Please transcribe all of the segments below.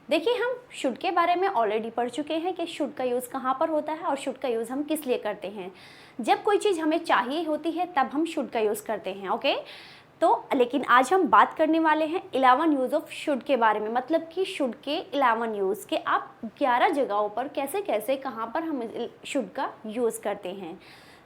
देखिए, हम शुड के बारे में ऑलरेडी पढ़ चुके हैं कि शुड का यूज़ कहाँ पर होता है और शुड का यूज़ हम किस लिए करते हैं। जब कोई चीज़ हमें चाहिए होती है तब हम शुड का यूज़ करते हैं, ओके। तो लेकिन आज हम बात करने वाले हैं 11 यूज़ ऑफ शुड के बारे में, मतलब कि शुड के 11 यूज़ के आप 11 जगहों पर कैसे कैसे कहाँ पर हम शुड का यूज़ करते हैं।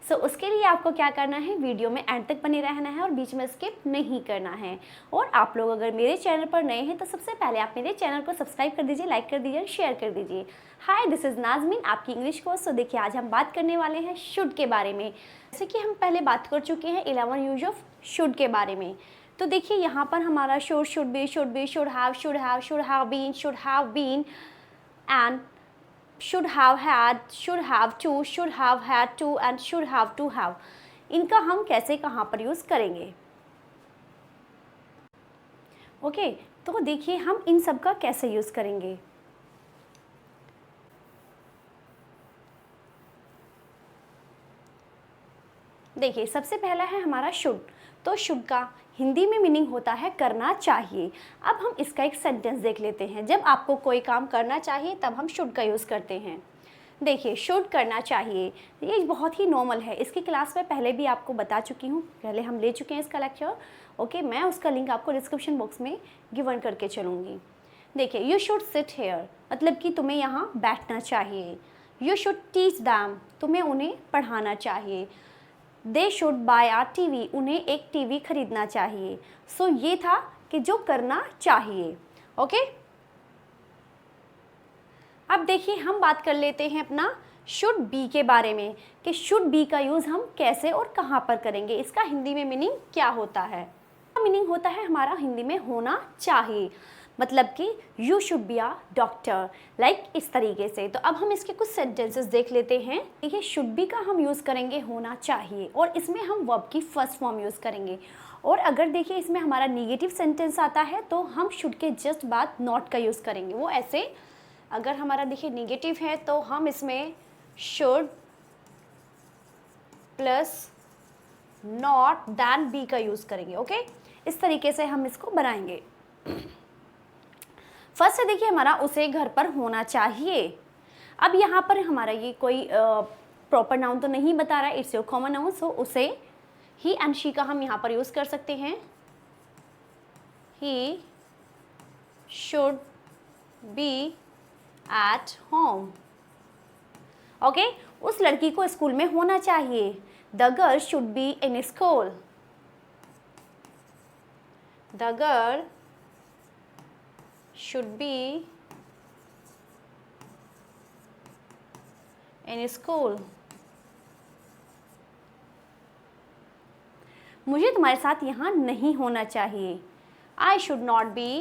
सो उसके लिए आपको क्या करना है, वीडियो में एंड तक बने रहना है और बीच में स्किप नहीं करना है। और आप लोग अगर मेरे चैनल पर नए हैं तो सबसे पहले आप मेरे चैनल को सब्सक्राइब कर दीजिए, लाइक कर दीजिए और शेयर कर दीजिए। हाय, दिस इज़ नाज़मीन, आपकी इंग्लिश कोर्स। तो देखिए, आज हम बात करने वाले हैं शुड के बारे में। जैसे कि हम पहले बात कर चुके हैं 11 यूज ऑफ शुड के बारे में। तो देखिए, यहाँ पर हमारा should, should be, should have, should have been, should have been and should have had, should have to, should have had to and should have to have, इनका हम कैसे कहाँ पर यूज़ करेंगे। ओके, तो देखिए हम इन सब का कैसे यूज़ करेंगे। देखिए, सबसे पहला है हमारा शुड। तो शुड का हिंदी में मीनिंग होता है करना चाहिए। अब हम इसका एक सेंटेंस देख लेते हैं। जब आपको कोई काम करना चाहिए तब हम शुड का यूज़ करते हैं। देखिए, शुड करना चाहिए, ये बहुत ही नॉर्मल है। इसकी क्लास में पहले भी आपको बता चुकी हूँ, पहले हम ले चुके हैं इसका लेक्चर। ओके, मैं उसका लिंक आपको डिस्क्रिप्शन बॉक्स में गिवन करके चलूँगी। देखिए, यू शुड सिट हेयर, मतलब कि तुम्हें यहाँ बैठना चाहिए। यू शुड टीच दैम, तुम्हें उन्हें पढ़ाना चाहिए। They should buy a TV, उन्हें एक टीवी खरीदना चाहिए। सो ये था कि जो करना चाहिए। ओके, अब देखिए हम बात कर लेते हैं अपना शुड बी के बारे में कि शुड बी का यूज़ हम कैसे और कहाँ पर करेंगे। इसका हिंदी में मीनिंग क्या होता है। मीनिंग होता है हमारा हिंदी में होना चाहिए, मतलब कि you should be a doctor, like इस तरीके से। तो अब हम इसके कुछ सेंटेंसेस देख लेते हैं। देखिए, शुड बी का हम यूज़ करेंगे होना चाहिए और इसमें हम वर्ब की फर्स्ट फॉर्म यूज़ करेंगे। और अगर देखिए इसमें हमारा निगेटिव सेंटेंस आता है तो हम शुड के जस्ट बाद नॉट का यूज़ करेंगे। वो ऐसे, अगर हमारा देखिए निगेटिव है तो हम इसमें should plus not than be का यूज़ करेंगे। ओके, इस तरीके से हम इसको बनाएंगे। फर्स्ट है देखिए हमारा उसे घर पर होना चाहिए। अब यहाँ पर हमारा ये कोई प्रॉपर नाउन तो नहीं बता रहा है, इट्स योर कॉमन नाउन। सो उसे ही एंड शी का हम यहाँ पर यूज़ कर सकते हैं। ही should B at home. Okay, उस लड़की को स्कूल में होना चाहिए। The girl should be in school. The girl should be in school। मुझे तुम्हारे साथ यहाँ नहीं होना चाहिए। I should not be।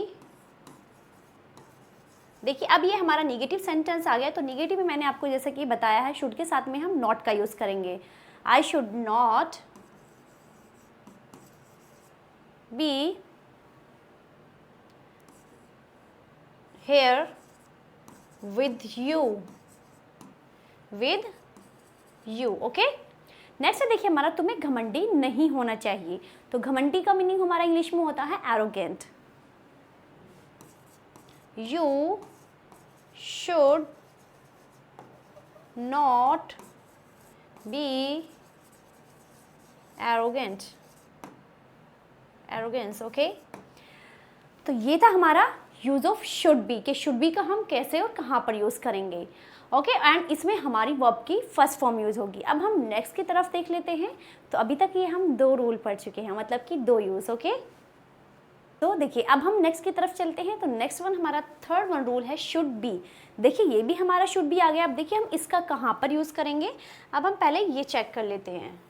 देखिए, अब ये हमारा निगेटिव सेंटेंस आ गया। तो निगेटिव में मैंने आपको जैसे कि बताया है, शुड के साथ में हम नॉट का यूज़ करेंगे। I should not be here with you, with you। Okay, next है देखिए हमारा तुम्हें घमंडी नहीं होना चाहिए। तो घमंडी का मीनिंग हमारा इंग्लिश में होता है arrogant. You should not be arrogant, arrogance. Okay, तो ये था हमारा यूज़ ऑफ शुड बी के शुड बी का हम कैसे और कहाँ पर यूज़ करेंगे। ओके, एंड इसमें हमारी वर्ब की फर्स्ट फॉर्म यूज़ होगी। अब हम नेक्स्ट की तरफ देख लेते हैं। तो अभी तक ये हम 2 रूल पढ़ चुके हैं, मतलब कि 2 यूज़। ओके, तो देखिए अब हम नेक्स्ट की तरफ चलते हैं। तो नेक्स्ट वन हमारा थर्ड वन रूल है शुड बी। देखिए, ये भी हमारा शुड बी आ गया। अब देखिए हम इसका कहाँ पर यूज़ करेंगे। अब हम पहले ये चेक कर लेते हैं।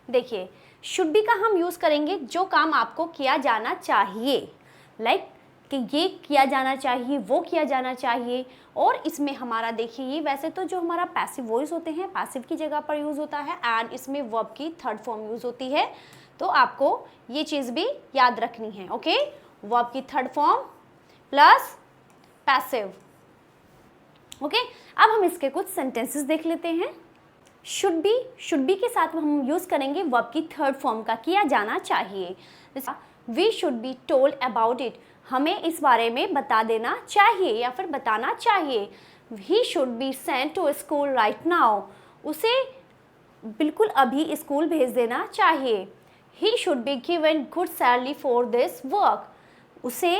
देखिए, शुड बी का हम यूज़ करेंगे जो काम आपको किया जाना चाहिए, लाइक कि ये किया जाना चाहिए, वो किया जाना चाहिए। और इसमें हमारा देखिए, ये वैसे तो जो हमारा पैसिव वॉइस होते हैं, पैसिव की जगह पर यूज़ होता है एंड इसमें वर्ब की थर्ड फॉर्म यूज़ होती है। तो आपको ये चीज़ भी याद रखनी है। ओके, वर्ब की third form plus passive. Okay, अब हम इसके कुछ सेंटेंसेस देख लेते हैं। शुड बी के साथ हम यूज़ करेंगे वर्ब की थर्ड फॉर्म का, किया जाना चाहिए। We should be told about it, हमें इस बारे में बता देना चाहिए या फिर बताना चाहिए। He should be sent to school right now, उसे बिल्कुल अभी स्कूल भेज देना चाहिए। He should be given good salary for this work, उसे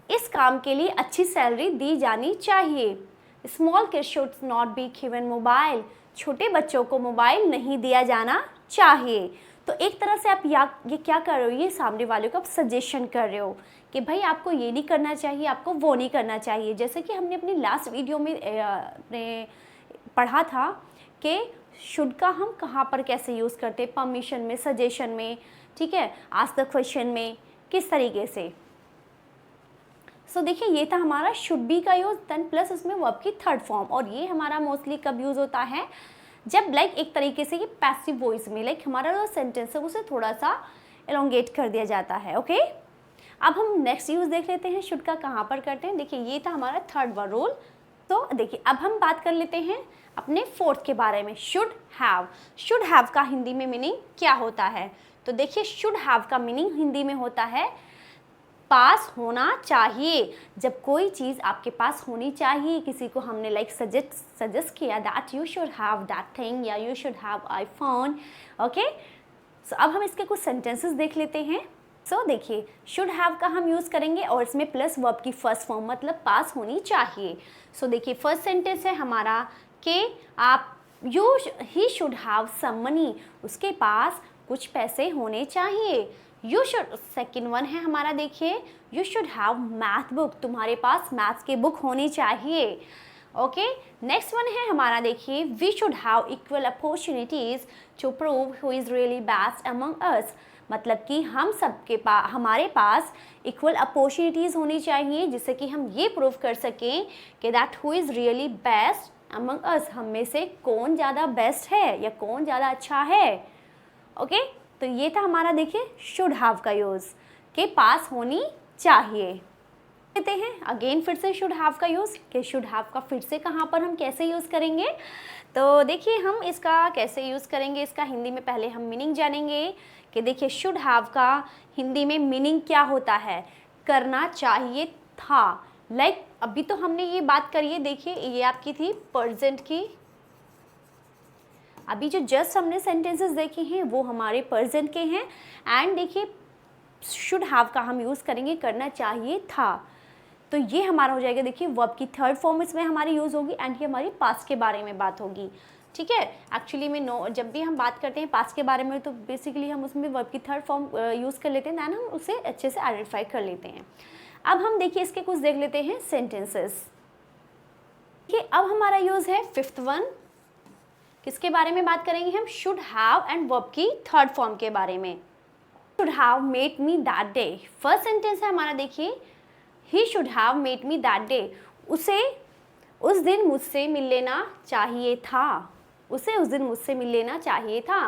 इस काम के लिए अच्छी सैलरी दी जानी चाहिए। Small kids should not be given mobile, छोटे बच्चों को मोबाइल नहीं दिया जाना चाहिए। तो एक तरह से आप ये क्या कर रहे हो, ये सामने वाले को आप सजेशन कर रहे हो कि भाई आपको ये नहीं करना चाहिए, आपको वो नहीं करना चाहिए। जैसे कि हमने अपनी लास्ट वीडियो में पढ़ा था कि शुड का हम कहाँ पर कैसे यूज़ करते हैं, परमिशन में, सजेशन में, ठीक है, आस्क द क्वेश्चन में, किस तरीके से। सो देखिए ये था हमारा शुड बी का यूज़, देन प्लस उसमें वर्ब की थर्ड फॉर्म। और ये हमारा मोस्टली कब यूज़ होता है, जब लाइक एक तरीके से ये पैसिव वॉइस में लाइक हमारा जो सेंटेंस है उसे थोड़ा सा एलोंगेट कर दिया जाता है। ओके, अब हम नेक्स्ट यूज़ देख लेते हैं शुड का कहाँ पर करते हैं। देखिए ये था हमारा थर्ड वर्ड रूल। तो देखिए अब हम बात कर लेते हैं अपने फोर्थ के बारे में, शुड हैव। शुड हैव का हिंदी में मीनिंग क्या होता है, तो देखिए शुड हैव का मीनिंग हिंदी में होता है पास होना चाहिए। जब कोई चीज़ आपके पास होनी चाहिए, किसी को हमने लाइक सजेस्ट किया that you should have that thing या you should have iPhone. Okay, so अब हम इसके कुछ सेंटेंसेस देख लेते हैं। सो देखिए शुड हैव का हम यूज़ करेंगे और इसमें प्लस वर्ब की फर्स्ट फॉर्म मतलब पास होनी चाहिए। सो देखिए फर्स्ट सेंटेंस है हमारा कि आप he should have some money, उसके पास कुछ पैसे होने चाहिए। यू शुड, सेकेंड वन है हमारा, देखिए you should have math book, तुम्हारे पास मैथ्स की बुक होनी चाहिए। ओके, नेक्स्ट वन है हमारा, देखिए we should have equal opportunities to prove who is really best among us, मतलब कि हम सबके पास, हमारे पास इक्वल अपॉर्चुनिटीज़ होनी चाहिए जिससे कि हम ये प्रूव कर सकें कि that who is really best among us, हम में से कौन ज़्यादा बेस्ट है या कौन ज़्यादा अच्छा है। ओके, तो ये था हमारा देखिए शुड हैव का यूज़ के पास होनी चाहिए। कहते हैं अगेन फिर से शुड हैव का यूज़ कि शुड हैव का फिर से कहाँ पर हम कैसे यूज़ करेंगे। तो देखिए हम इसका कैसे यूज़ करेंगे, इसका हिंदी में पहले हम मीनिंग जानेंगे कि देखिए शुड हैव का हिंदी में मीनिंग क्या होता है, करना चाहिए था। लाइक अभी तो हमने ये बात करी है, देखिए ये आपकी थी प्रेजेंट की, अभी जो जस्ट हमने सेंटेंसेस देखे हैं वो हमारे प्रेजेंट के हैं। एंड देखिए शुड हैव का हम यूज़ करेंगे करना चाहिए था, तो ये हमारा हो जाएगा देखिए वर्ब की थर्ड फॉर्म इसमें हमारी यूज़ होगी एंड ये हमारी पास्ट के बारे में बात होगी। ठीक है, एक्चुअली में जब भी हम बात करते हैं पास्ट के बारे में तो बेसिकली हम उसमें वर्ब की थर्ड फॉर्म यूज़ कर लेते हैं, दैन हम उसे अच्छे से आइडेंटिफाई कर लेते हैं। अब हम देखिए इसके कुछ देख लेते हैं सेंटेंसेस। देखिए अब हमारा यूज़ है फिफ्थ वन, किसके बारे में बात करेंगे हम, शुड हैव एंड वर्ब की थर्ड फॉर्म के बारे में। Should have made me that day, first sentence है हमारा, देखिए ही should have made me that day, उसे उस दिन मुझसे मिल लेना चाहिए था, उसे उस दिन मुझसे मिल लेना चाहिए था।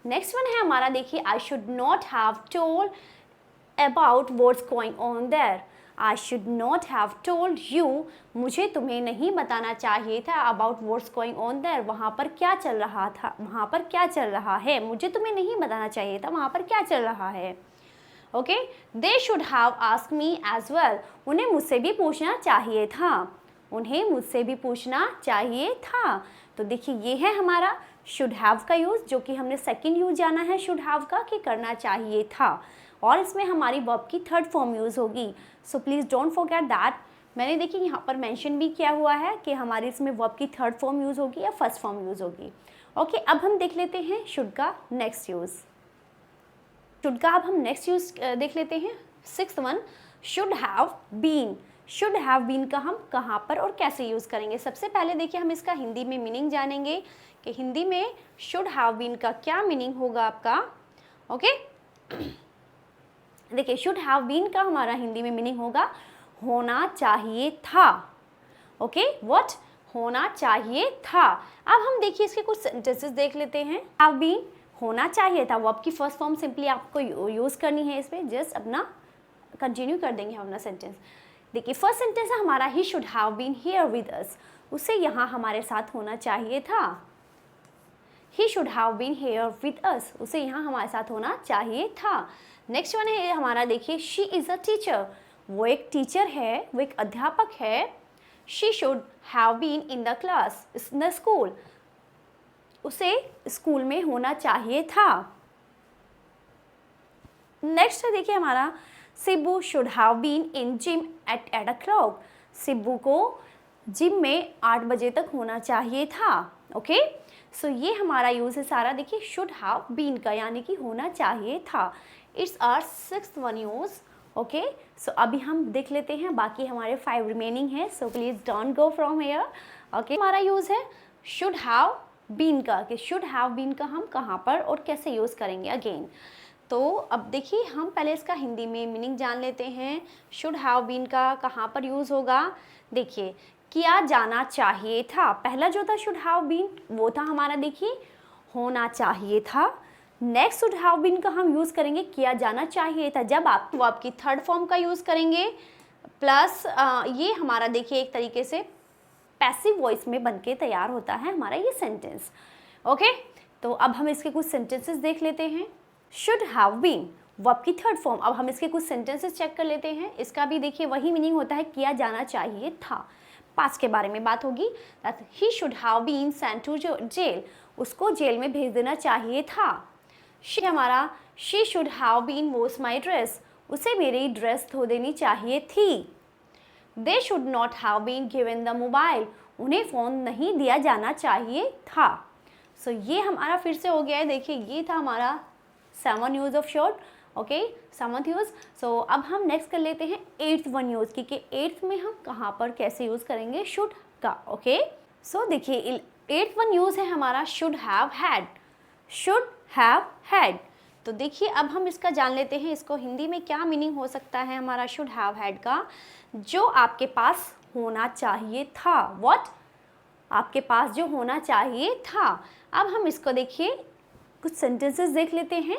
नेक्स्ट वन है हमारा, देखिए I should not have told about what's going on their, I should not have told you, मुझे तुम्हें नहीं बताना चाहिए था about what's going on their, वहाँ पर क्या चल रहा था, वहाँ पर क्या चल रहा है, मुझे तुम्हें नहीं बताना चाहिए था वहाँ पर क्या चल रहा है। Okay, they should have ask me as well, उन्हें मुझसे भी पूछना चाहिए था, उन्हें मुझसे भी पूछना चाहिए था। तो देखिए ये है हमारा शुड हैव का यूज़, जो कि हमने सेकंड यूज़ जाना है शुड हैव का कि करना चाहिए था, और इसमें हमारी वर्ब की थर्ड फॉर्म यूज़ होगी। So please don't forget that. मैंने देखिए यहाँ पर मेंशन भी किया हुआ है कि हमारी इसमें वर्ब की थर्ड फॉर्म यूज़ होगी या फर्स्ट फॉर्म यूज़ होगी। ओके, अब हम देख लेते हैं शुड का नेक्स्ट यूज़। शुड का अब हम नेक्स्ट यूज़ देख लेते हैं, sixth one, should have been. Should have been का हम कहाँ पर और कैसे यूज़ करेंगे। सबसे पहले देखिए हम इसका हिंदी में मीनिंग जानेंगे कि हिंदी में शुड हैव बीन का क्या मीनिंग होगा आपका। ओके, देखिए शुड हैव बीन का हमारा हिंदी में मीनिंग होगा होना चाहिए था। ओके, व्हाट, होना चाहिए था। अब हम देखिए इसके कुछ सेंटेंसेस देख लेते हैं। हैव बीन होना चाहिए था, वर्ब की फर्स्ट फॉर्म सिंपली आपको यूज़ करनी है, इसमें जस्ट अपना कंटिन्यू कर देंगे हम अपना सेंटेंस। देखिए फर्स्ट सेंटेंस है हमारा, he should have been here with us, उसे यहाँ हमारे साथ होना चाहिए था। He should have been here with us, उसे यहाँ हमारे साथ होना चाहिए था। नेक्स्ट वन है हमारा, देखिए शी इज़ अ टीचर, वो एक टीचर है, वो एक अध्यापक है। She should have been in the class in the school, उसे स्कूल में होना चाहिए था। नेक्स्ट है देखिए हमारा, Sibbu should have been in gym at 8 o'clock, Sibbu को जिम में 8 बजे तक होना चाहिए था। ओके, सो ये हमारा यूज़ है सारा, देखिए शुड हैव बीन का, यानी कि होना चाहिए था। It's our 6th one use. Okay, so अभी हम देख लेते हैं, बाकी हमारे 5 रिमेनिंग है, so please don't go from here. Okay, हमारा यूज़ है शुड हैव बीन का, कि शुड हैव बीन का हम कहाँ पर और कैसे यूज़ करेंगे अगेन। तो अब देखिए हम पहले इसका हिंदी में मीनिंग जान लेते हैं। शुड हैव बीन का कहाँ पर यूज़ होगा, देखिए किया जाना चाहिए था, पहला जो था शुड हैव बीन वो था हमारा, देखिए होना चाहिए था। नेक्स्ट शुड हैव बीन का हम यूज़ करेंगे किया जाना चाहिए था, जब आप वो आपकी थर्ड फॉर्म का यूज़ करेंगे, प्लस ये हमारा देखिए एक तरीके से पैसिव वॉइस में बन के तैयार होता है हमारा ये सेंटेंस। ओके, तो अब हम इसके कुछ सेंटेंसेस देख लेते हैं। शुड हैव बीन वो आपकी थर्ड फॉर्म, अब हम इसके कुछ सेंटेंसेस चेक कर लेते हैं। इसका भी देखिए वही मीनिंग होता है, किया जाना चाहिए था, पास्ट के बारे में बात होगी। That he should have been sent to jail, उसको जेल में भेज देना चाहिए था। शी हमारा, she should have been wash my dress, उसे मेरी ड्रेस धो देनी चाहिए थी। They should not have been given the mobile, उन्हें फ़ोन नहीं दिया जाना चाहिए था। सो ये हमारा फिर से हो गया है, देखिए ये था हमारा 7 use of should. Okay, 7th use. So अब हम नेक्स्ट कर लेते हैं 8th वन यूज़ की, कि 8th में हम कहाँ पर कैसे यूज़ करेंगे शुड का। ओके, सो देखिए 8th वन यूज़ है हमारा should have had, should have had. तो देखिए अब हम इसका जान लेते हैं, इसको हिंदी में क्या मीनिंग हो सकता है हमारा शुड हैव हैड का, जो आपके पास होना चाहिए था। व्हाट, आपके पास जो होना चाहिए था। अब हम इसको देखिए कुछ सेंटेंसेस देख लेते हैं।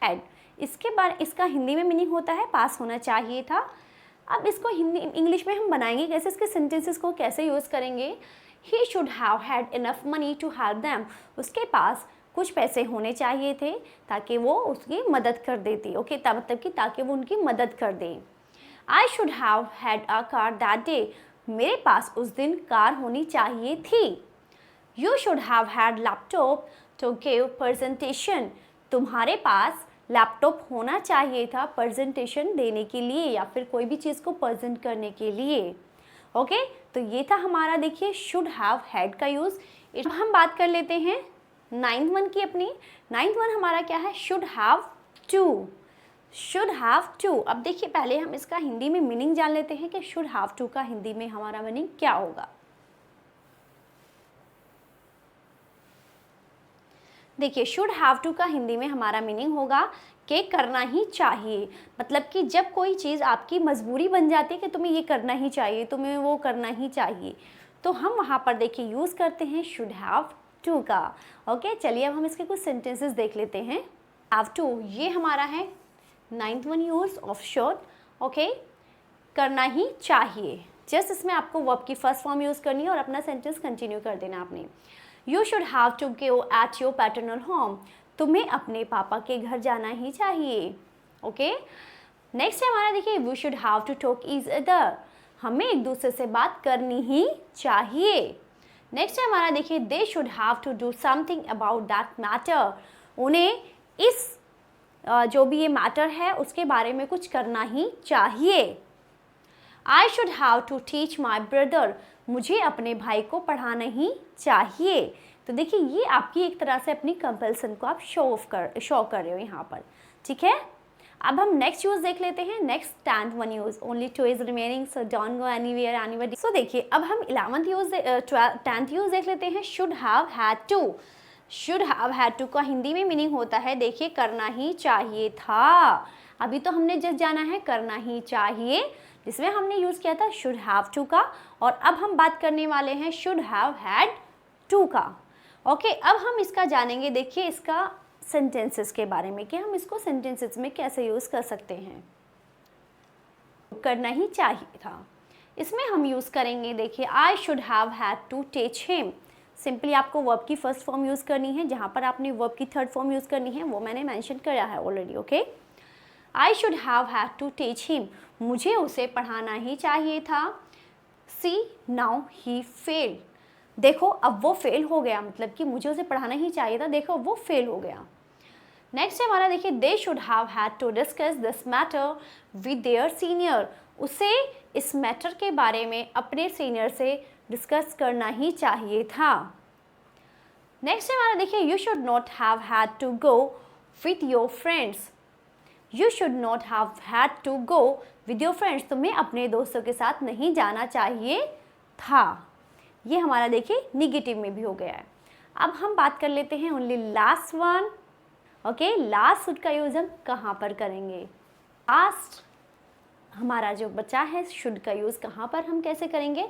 हैड, इसका हिंदी में मीनिंग होता है पास होना चाहिए था। अब इसको हिंदी इंग्लिश में हम बनाएंगे कैसे, इसके सेंटेंसेस को कैसे यूज़ करेंगे। He should have had enough money to help them, उसके पास कुछ पैसे होने चाहिए थे ताकि वो उसकी मदद कर देती। ओके, मतलब कि ताकि वो उनकी मदद कर दे। I should have had a car that day, मेरे पास उस दिन कार होनी चाहिए थी। You should have had laptop to give presentation, तुम्हारे पास लैपटॉप होना चाहिए था प्रेजेंटेशन देने के लिए या फिर कोई भी चीज़ को प्रेजेंट करने के लिए। ओके, तो ये था हमारा देखिए शुड हैव हैड का यूज़। अब हम बात कर लेते हैं 9th वन की अपनी। 9th वन हमारा क्या है, should have to, should have to. अब देखिए पहले हम इसका हिंदी में मीनिंग जान लेते हैं कि शुड हैव टू का हिंदी में हमारा मीनिंग क्या होगा। देखिए शुड हैव टू का हिंदी में हमारा मीनिंग होगा कि करना ही चाहिए, मतलब कि जब कोई चीज़ आपकी मजबूरी बन जाती है कि तुम्हें ये करना ही चाहिए, तुम्हें वो करना ही चाहिए, तो हम वहाँ पर देखिए यूज़ करते हैं शुड हैव टू का। ओके, चलिए अब हम इसके कुछ सेंटेंसेस देख लेते हैं। हैव टू ये हमारा है 9th one use of should. Okay, करना ही चाहिए, जस्ट इसमें आपको वर्ब की फर्स्ट फॉर्म यूज़ करनी है और अपना सेंटेंस कंटिन्यू कर देना आपने। You should have to go at your paternal home, तुम्हें अपने पापा के घर जाना ही चाहिए। ओके, नेक्स्ट है हमारा देखिए we should have to talk each other, हमें एक दूसरे से बात करनी ही चाहिए। नेक्स्ट है हमारा देखिए they should have to do something about that matter, उन्हें इस जो भी ये मैटर है उसके बारे में कुछ करना ही चाहिए। I should have to teach my brother, मुझे अपने भाई को पढ़ाना ही चाहिए। तो देखिए ये आपकी एक तरह से अपनी कंपल्सन को आप शो कर रहे हो यहाँ पर, ठीक है। अब हम नेक्स्ट यूज़ देख लेते हैं। Next 10th one use, only 2 is remaining, so don't go anywhere anybody. So देखिए अब हम 11th यूज़ 10th यूज़ देख लेते हैं। Should have had to, should have had to का हिंदी में मीनिंग होता है देखिए करना ही चाहिए था। अभी तो हमने जस्ट जाना है करना ही चाहिए, जिसमें हमने यूज़ किया था शुड हैव टू का, और अब हम बात करने वाले हैं शुड हैव हैड टू का। ओके, अब हम इसका जानेंगे देखिए इसका सेंटेंसेस के बारे में कि हम इसको सेंटेंसेस में कैसे यूज़ कर सकते हैं। करना ही चाहिए था, इसमें हम यूज़ करेंगे देखिए I should have had to teach him. Simply आपको वर्ब की फर्स्ट फॉर्म यूज़ करनी है, जहाँ पर आपने वर्ब की थर्ड फॉर्म यूज़ करनी है वो मैंने मेंशन किया है already. Okay, I should have had to teach him, मुझे उसे पढ़ाना ही चाहिए था। सी नाउ ही फेल, देखो अब वो फेल हो गया, मतलब कि मुझे उसे पढ़ाना ही चाहिए था, देखो वो फेल हो गया। नेक्स्ट है हमारा, देखिए they should have had to discuss this matter with their senior, उसे इस मैटर के बारे में अपने सीनियर से डिस्कस करना ही चाहिए था। नेक्स्ट है हमारा, देखिए you should not have had to go with your friends, you should not have had to go with your friends, तुम्हें अपने दोस्तों के साथ नहीं जाना चाहिए था। ये हमारा देखिए निगेटिव में भी हो गया है। अब हम बात कर लेते हैं only last one. Okay, last should का यूज़ हम कहाँ पर करेंगे? लास्ट हमारा जो बचा है शुड का यूज़ कहाँ पर हम कैसे करेंगे?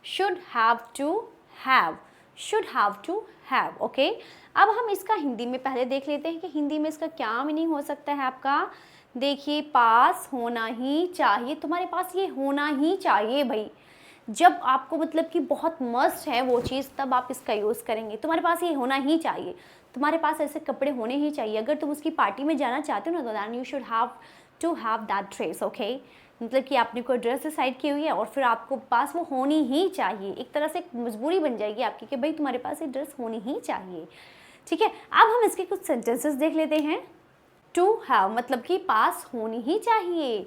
Should have to have, should have to have. Okay, अब हम इसका हिंदी में पहले देख लेते हैं कि हिंदी में इसका क्या मीनिंग हो सकता है आपका। देखिए, पास होना ही चाहिए, तुम्हारे पास ये होना ही चाहिए भाई। जब आपको मतलब कि बहुत मस्ट है वो चीज़, तब आप इसका यूज़ करेंगे। तुम्हारे पास ये होना ही चाहिए, तुम्हारे पास ऐसे कपड़े होने ही चाहिए। अगर तुम उसकी पार्टी में जाना चाहते हो ना, तो then you should have to have that dress. Okay, मतलब कि आपने कोई ड्रेस डिसाइड की हुई है और फिर आपको पास वो होनी ही चाहिए। एक तरह से एक मजबूरी बन जाएगी आपकी कि भाई तुम्हारे पास ये ड्रेस होनी ही चाहिए। ठीक है, अब हम इसके कुछ सेंटेंसेस देख लेते हैं। टू हैव मतलब कि पास होनी ही चाहिए।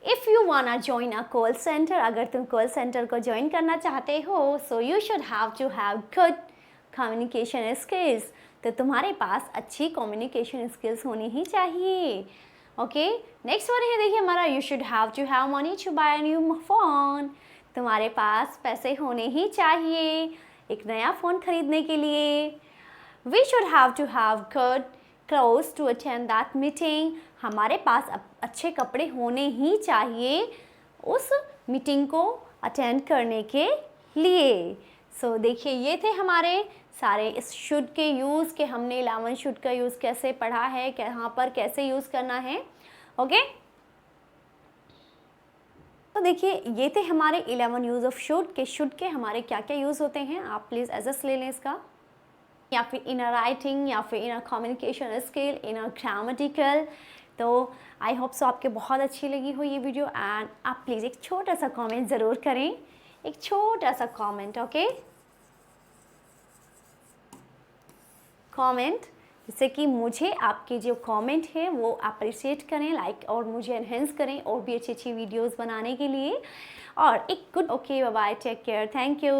If you wanna join a call centre, अगर तुम कॉल सेंटर को ज्वाइन करना चाहते हो, so you should have to have good communication skills, तो तुम्हारे पास अच्छी कम्युनिकेशन स्किल्स होनी ही चाहिए। ओके, नेक्स्ट वर्ड है देखिए हमारा, you should have to have money to buy a new phone, तुम्हारे पास पैसे होने ही चाहिए एक नया फ़ोन खरीदने के लिए। We should have to have good clothes to attend that meeting, हमारे पास अच्छे कपड़े होने ही चाहिए उस मीटिंग को अटेंड करने के लिए। सो देखिए, ये थे हमारे सारे इस शुड के यूज़ के, हमने 11 शुड का यूज़ कैसे पढ़ा है, कहाँ पर कैसे यूज़ करना है। ओके, तो देखिए ये थे हमारे 11 यूज़ ऑफ शुड के। शुड के हमारे क्या क्या यूज़ होते हैं, आप प्लीज़ एजस्ट ले लें इसका, या फिर इन अ राइटिंग, या फिर in a communication skill, in a grammatical. तो आई होप सो आपके बहुत अच्छी लगी हो ये वीडियो, एंड आप प्लीज़ एक छोटा सा कमेंट ज़रूर करें, एक छोटा सा कमेंट। ओके, कमेंट, जिससे कि मुझे आपके जो कमेंट है वो अप्रिशिएट करें, लाइक, और मुझे एनहेंस करें और भी अच्छी अच्छी वीडियोस बनाने के लिए। और एक good, okay, bye bye, take care, thank you.